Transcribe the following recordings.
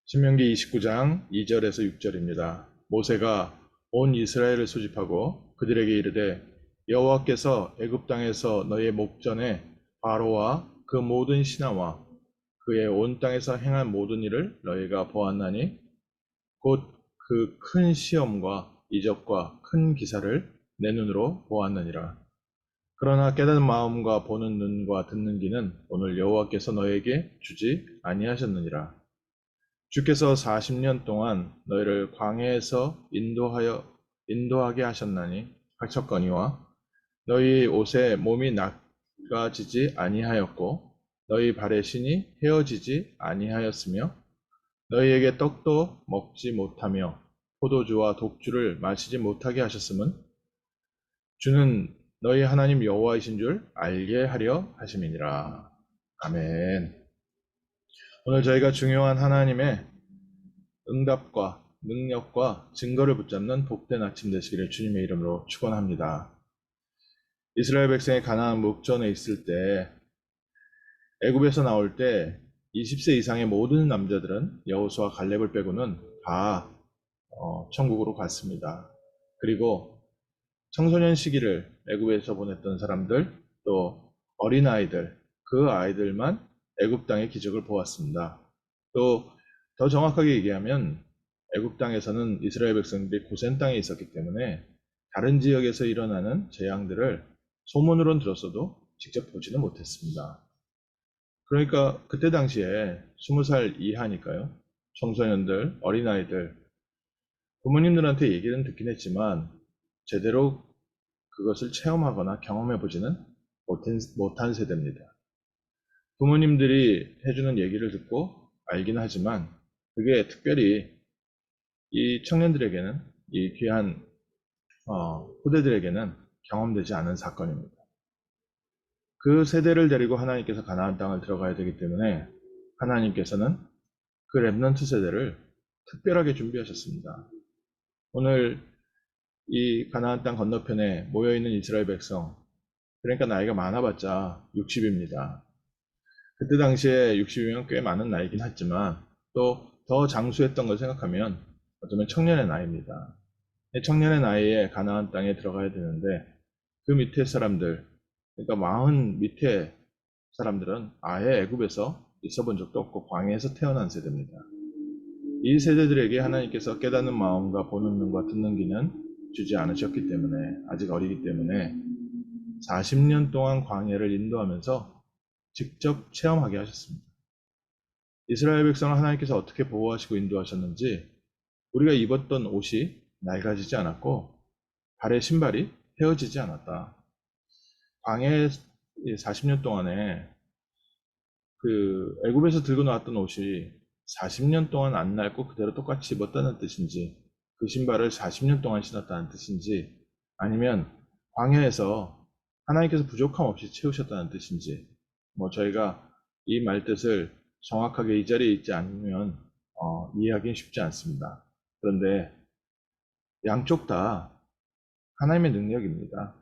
신명기 29장 2절에서 6절입니다. 모세가 온 이스라엘을 소집하고 그들에게 이르되 여호와께서 애굽 땅에서 너희의 목전에 바로와 그 모든 신하와 그의 온 땅에서 행한 모든 일을 너희가 보았나니 곧 그 큰 시험과 이적과 큰 기사를 내 눈으로 보았느니라. 그러나 깨닫는 마음과 보는 눈과 듣는 귀는 오늘 여호와께서 너희에게 주지 아니하셨느니라. 주께서 40년 동안 너희를 광야에서 인도하게 하셨나니 하셨거니와 너희 옷에 몸이 낚아지지 아니하였고 너희 발의 신이 헤어지지 아니하였으며 너희에게 떡도 먹지 못하며 포도주와 독주를 마시지 못하게 하셨음은 주는 너희 하나님 여호와이신 줄 알게 하려 하심이니라. 아멘. 오늘 저희가 중요한 하나님의 응답과 능력과 증거를 붙잡는 복된 아침 되시기를 주님의 이름으로 축원합니다. 이스라엘 백성이 가나안 목전에 있을 때 애굽에서 나올 때 20세 이상의 모든 남자들은 여호수아 갈렙을 빼고는 다 천국으로 갔습니다. 그리고 청소년 시기를 애굽에서 보냈던 사람들 또 어린아이들 그 아이들만 애굽 땅의 기적을 보았습니다. 또 더 정확하게 얘기하면 애굽 땅에서는 이스라엘 백성들이 고센 땅에 있었기 때문에 다른 지역에서 일어나는 재앙들을 소문으로는 들었어도 직접 보지는 못했습니다. 그러니까 그때 당시에 20살 이하니까요. 청소년들, 어린아이들, 부모님들한테 얘기는 듣긴 했지만 제대로 그것을 체험하거나 경험해보지는 못한 세대입니다. 부모님들이 해주는 얘기를 듣고 알긴 하지만 그게 특별히 이 청년들에게는, 이 귀한 후대들에게는 경험되지 않은 사건입니다. 그 세대를 데리고 하나님께서 가나안 땅을 들어가야 되기 때문에 하나님께서는 그 렘넌트 세대를 특별하게 준비하셨습니다. 오늘 이 가나안 땅 건너편에 모여있는 이스라엘 백성, 그러니까 나이가 많아봤자 60입니다. 그때 당시에 60이면 꽤 많은 나이긴 했지만 또 더 장수했던 걸 생각하면 어쩌면 청년의 나이입니다. 청년의 나이에 가나안 땅에 들어가야 되는데 그 밑에 사람들, 그러니까 마흔 밑에 사람들은 아예 애굽에서 있어본 적도 없고 광야에서 태어난 세대입니다. 이 세대들에게 하나님께서 깨닫는 마음과 보는 눈과 듣는 귀는 주지 않으셨기 때문에 아직 어리기 때문에 40년 동안 광야를 인도하면서 직접 체험하게 하셨습니다. 이스라엘 백성을 하나님께서 어떻게 보호하시고 인도하셨는지 우리가 입었던 옷이 낡아지지 않았고 발의 신발이 헤어지지 않았다. 광야에 40년 동안에 그 애굽에서 들고 나왔던 옷이 40년 동안 안 낡고 그대로 똑같이 입었다는 뜻인지 그 신발을 40년 동안 신었다는 뜻인지 아니면 광야에서 하나님께서 부족함 없이 채우셨다는 뜻인지 저희가 이 말뜻을 정확하게 이 자리에 있지 않으면 이해하기는 쉽지 않습니다. 그런데 양쪽 다 하나님의 능력입니다.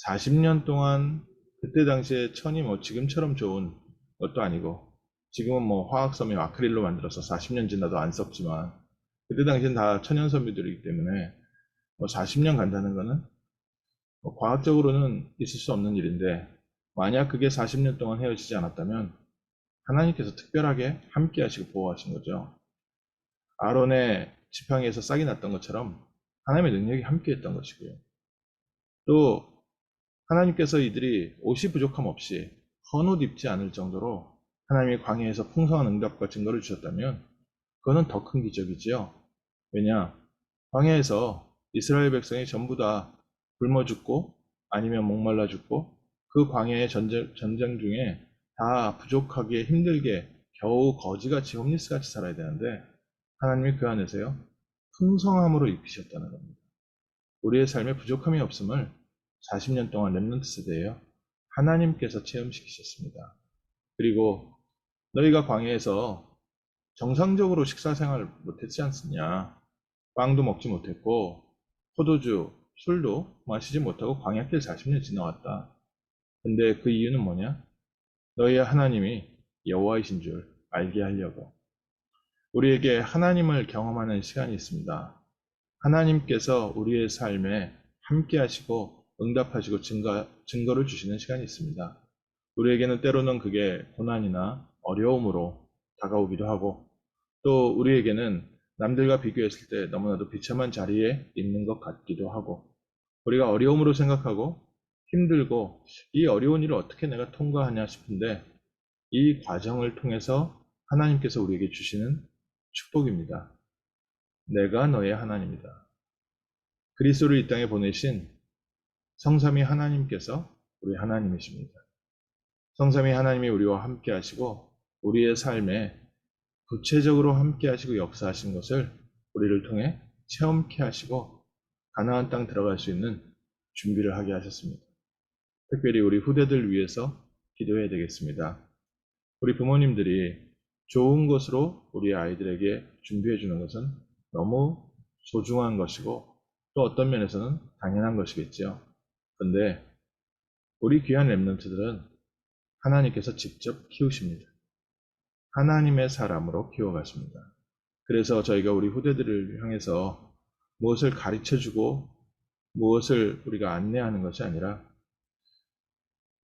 40년 동안 그때 당시에 천이 지금처럼 좋은 것도 아니고 지금은 화학섬유 아크릴로 만들어서 40년 지나도 안 썩지만 그때 당시엔 다 천연섬유들이기 때문에 40년 간다는 거는 과학적으로는 있을 수 없는 일인데 만약 그게 40년 동안 헤어지지 않았다면 하나님께서 특별하게 함께 하시고 보호하신 거죠. 아론의 지팡이에서 싹이 났던 것처럼 하나님의 능력이 함께 했던 것이고요. 또 하나님께서 이들이 옷이 부족함 없이 헌옷 입지 않을 정도로 하나님의 광야에서 풍성한 응답과 증거를 주셨다면 그거는 더 큰 기적이지요. 왜냐? 광야에서 이스라엘 백성이 전부 다 굶어 죽고 아니면 목말라 죽고 그 광야의 전쟁 중에 다 부족하게 힘들게 겨우 거지같이 홈리스같이 살아야 되는데 하나님이 그 안에서요 풍성함으로 입히셨다는 겁니다. 우리의 삶에 부족함이 없음을 40년 동안 렘넌트 세대에요 하나님께서 체험시키셨습니다. 그리고 너희가 광야에서 정상적으로 식사 생활을 못했지 않습니까? 빵도 먹지 못했고 포도주, 술도 마시지 못하고 광야길 40년 지나왔다. 근데 그 이유는 뭐냐? 너희의 하나님이 여호와이신 줄 알게 하려고. 우리에게 하나님을 경험하는 시간이 있습니다. 하나님께서 우리의 삶에 함께 하시고 응답하시고 증거를 주시는 시간이 있습니다. 우리에게는 때로는 그게 고난이나 어려움으로 다가오기도 하고, 또 우리에게는 남들과 비교했을 때 너무나도 비참한 자리에 있는 것 같기도 하고, 우리가 어려움으로 생각하고 힘들고 이 어려운 일을 어떻게 내가 통과하냐 싶은데, 이 과정을 통해서 하나님께서 우리에게 주시는 축복입니다. 내가 너의 하나님이다. 그리스도를 이 땅에 보내신 성삼위 하나님께서 우리 하나님이십니다. 성삼위 하나님이 우리와 함께 하시고 우리의 삶에 구체적으로 함께 하시고 역사하신 것을 우리를 통해 체험케 하시고 가나안 땅 들어갈 수 있는 준비를 하게 하셨습니다. 특별히 우리 후대들 위해서 기도해야 되겠습니다. 우리 부모님들이 좋은 것으로 우리 아이들에게 준비해 주는 것은 너무 소중한 것이고 또 어떤 면에서는 당연한 것이겠죠. 그런데 우리 귀한 렘넌트들은 하나님께서 직접 키우십니다. 하나님의 사람으로 키워가십니다. 그래서 저희가 우리 후대들을 향해서 무엇을 가르쳐주고 무엇을 우리가 안내하는 것이 아니라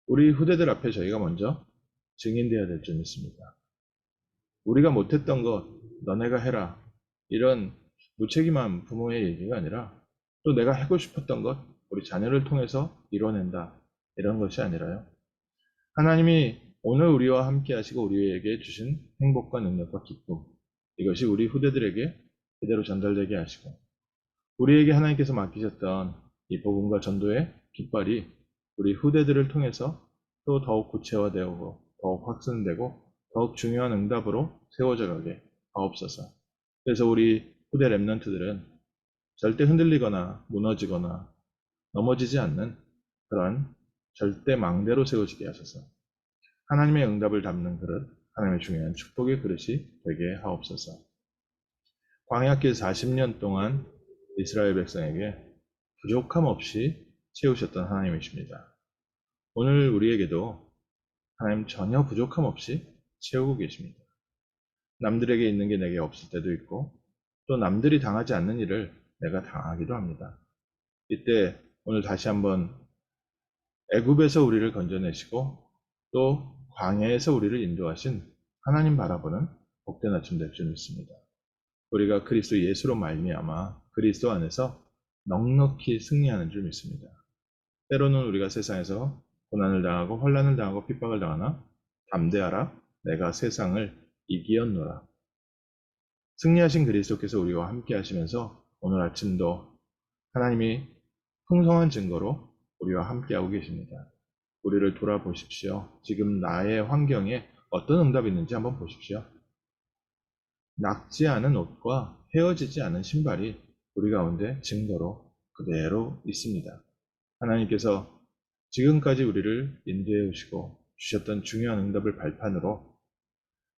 우리 후대들 앞에 저희가 먼저 증인되어야 될 점이 있습니다. 우리가 못했던 것 너네가 해라, 이런 무책임한 부모의 얘기가 아니라 또 내가 하고 싶었던 것 우리 자녀를 통해서 이뤄낸다, 이런 것이 아니라요. 하나님이 오늘 우리와 함께 하시고 우리에게 주신 행복과 능력과 기쁨, 이것이 우리 후대들에게 그대로 전달되게 하시고 우리에게 하나님께서 맡기셨던 이 복음과 전도의 깃발이 우리 후대들을 통해서 또 더욱 구체화되고 더욱 확산되고 더욱 중요한 응답으로 세워져 가게 하옵소서. 그래서 우리 후대 렘넌트들은 절대 흔들리거나 무너지거나 넘어지지 않는 그러한 절대 망대로 세워지게 하셔서 하나님의 응답을 담는 그릇, 하나님의 중요한 축복의 그릇이 되게 하옵소서. 광야길 40년 동안 이스라엘 백성에게 부족함 없이 채우셨던 하나님이십니다. 오늘 우리에게도 하나님 전혀 부족함 없이 채우고 계십니다. 남들에게 있는 게 내게 없을 때도 있고 또 남들이 당하지 않는 일을 내가 당하기도 합니다. 이때 오늘 다시 한번 애굽에서 우리를 건져내시고 또 광야에서 우리를 인도하신 하나님 바라보는 복된 아침 될 줄 믿습니다. 우리가 그리스도 예수로 말미암아 그리스도 안에서 넉넉히 승리하는 줄 믿습니다. 때로는 우리가 세상에서 고난을 당하고 환난을 당하고 핍박을 당하나 담대하라, 내가 세상을 이기었노라. 승리하신 그리스도께서 우리와 함께 하시면서 오늘 아침도 하나님이 풍성한 증거로 우리와 함께하고 계십니다. 우리를 돌아보십시오. 지금 나의 환경에 어떤 응답이 있는지 한번 보십시오. 낙지 않은 옷과 헤어지지 않은 신발이 우리 가운데 증거로 그대로 있습니다. 하나님께서 지금까지 우리를 인도해 오시고 주셨던 중요한 응답을 발판으로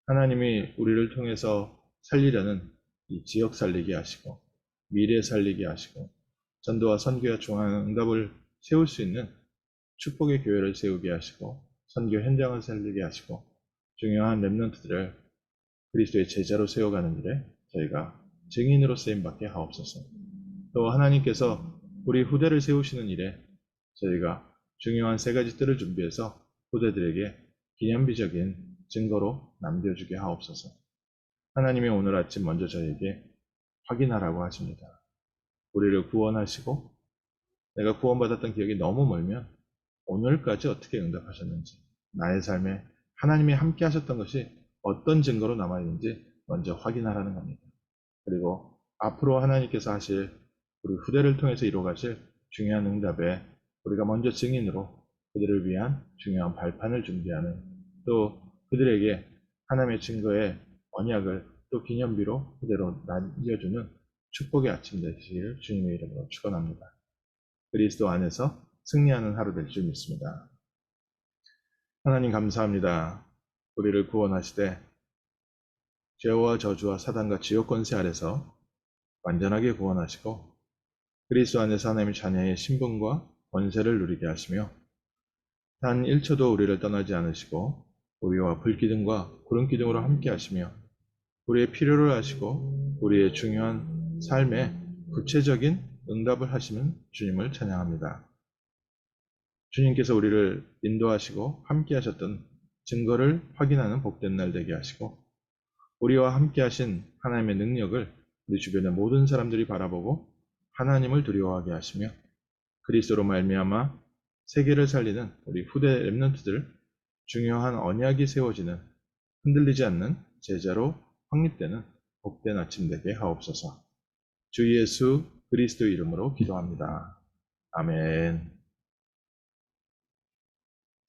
하나님이 우리를 통해서 살리려는 이 지역 살리게 하시고 미래 살리게 하시고 전도와 선교와 중요한 응답을 세울 수 있는 축복의 교회를 세우게 하시고 선교 현장을 살리게 하시고 중요한 렘넌트들을 그리스도의 제자로 세워가는 일에 저희가 증인으로 쓰임받게 하옵소서. 또 하나님께서 우리 후대를 세우시는 일에 저희가 중요한 세 가지 뜰을 준비해서 후대들에게 기념비적인 증거로 남겨주게 하옵소서. 하나님이 오늘 아침 먼저 저에게 확인하라고 하십니다. 우리를 구원하시고 내가 구원받았던 기억이 너무 멀면 오늘까지 어떻게 응답하셨는지, 나의 삶에 하나님이 함께 하셨던 것이 어떤 증거로 남아있는지 먼저 확인하라는 겁니다. 그리고 앞으로 하나님께서 하실 우리 후대를 통해서 이루어가실 중요한 응답에 우리가 먼저 증인으로 그들을 위한 중요한 발판을 준비하는, 또 그들에게 하나님의 증거의 언약을 또 기념비로 그대로 남겨주는 축복의 아침 되시기를 주님의 이름으로 축원합니다. 그리스도 안에서 승리하는 하루 될 줄 믿습니다. 하나님 감사합니다. 우리를 구원하시되 죄와 저주와 사단과 지옥 권세 아래서 완전하게 구원하시고 그리스도 안에서 하나님의 자녀의 신분과 권세를 누리게 하시며 단 1초도 우리를 떠나지 않으시고 우리와 불기둥과 구름기둥으로 함께 하시며 우리의 필요를 아시고 우리의 중요한 삶에 구체적인 응답을 하시는 주님을 찬양합니다. 주님께서 우리를 인도하시고 함께 하셨던 증거를 확인하는 복된 날 되게 하시고 우리와 함께 하신 하나님의 능력을 우리 주변의 모든 사람들이 바라보고 하나님을 두려워하게 하시며 그리스도로 말미암아 세계를 살리는 우리 후대 렘넌트들 중요한 언약이 세워지는 흔들리지 않는 제자로 확립되는 복된 아침 되게 하옵소서. 주 예수 그리스도 이름으로 기도합니다. 아멘.